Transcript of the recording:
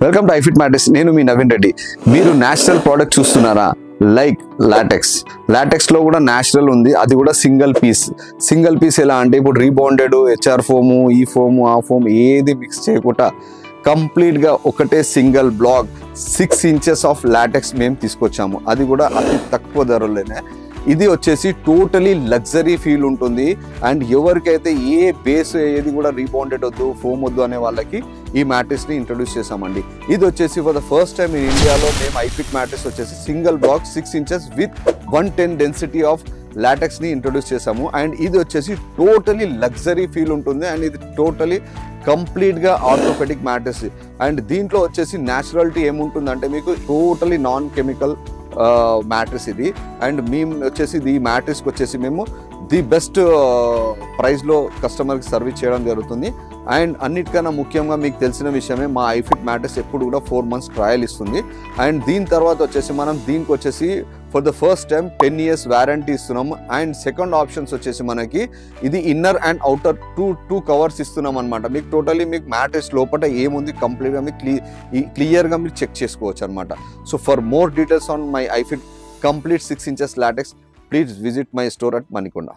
Welcome to ఐఫిట్ mattress. నేను మీ నవీన్ రెడ్డి. మీరు natural product చూస్తున్నారా? లైక్ లాటెక్స్ లో కూడా నేచురల్ ఉంది, అది కూడా సింగిల్ పీస్. ఎలా అంటే ఇప్పుడు రీబౌండెడ్ హెచ్ఆర్ ఫోము, ఈ ఫోము, ఆ ఫోమ్ ఏది మిక్స్ చేయకుండా కంప్లీట్ గా ఒకటే single block 6 inches of latex మేము తీసుకొచ్చాము. అది కూడా అతి తక్కువ ధరలోనే. ఇది వచ్చేసి టోటలీ లగ్జరీ ఫీల్ ఉంటుంది. అండ్ ఎవరికైతే ఏ బేస్ ఏది కూడా రీబౌండెడ్ వద్దు, ఫోమ్ వద్దు అనే వాళ్ళకి ఈ మ్యాట్రెస్ ని ఇంట్రొడ్యూస్ చేసామండి. ఇది వచ్చేసి for the first time in ఇండియాలో మేము ఐఫిట్ మ్యాట్రెస్ వచ్చేసి single block 6 inches with 110 density of latex ని ఇంట్రొడ్యూస్ చేసాము. అండ్ ఇది వచ్చేసి టోటలీ లగ్జరీ ఫీల్ ఉంటుంది. అండ్ ఇది టోటలీ కంప్లీట్ గా ఆర్థోపెడిక్ మ్యాట్రెస్. అండ్ దీంట్లో వచ్చేసి న్యాచురాలిటీ ఏముంటుందంటే మీకు టోటలీ నాన్ కెమికల్ మ్యాట్రెస్ ఇది. అండ్ మేము వచ్చేసి ఈ మ్యాట్రెస్కి వచ్చేసి మేము ది బెస్ట్ ప్రైస్లో కస్టమర్కి సర్వీస్ చేయడం జరుగుతుంది. అండ్ అన్నిటికన్నా ముఖ్యంగా మీకు తెలిసిన విషయమే, మా ఐఫిట్ మ్యాట్రెస్ ఎప్పుడు కూడా 4 months ట్రయల్ ఇస్తుంది. అండ్ దీని తర్వాత వచ్చేసి మనం దీనికి వచ్చేసి for the first time 10 years warranty ఇస్తున్నాము. అండ్ సెకండ్ ఆప్షన్స్ వచ్చేసి మనకి ఇది inner and outer two covers ఇస్తున్నాం అనమాట. మీకు టోటలీ మీకు మ్యాట్రెస్ లోపల ఏముంది కంప్లీట్గా మీకు క్లియర్గా మీరు చెక్ చేసుకోవచ్చు అనమాట. So for more details on my ఐఫిట్ complete 6 inches latex, please visit my store at Manikonda.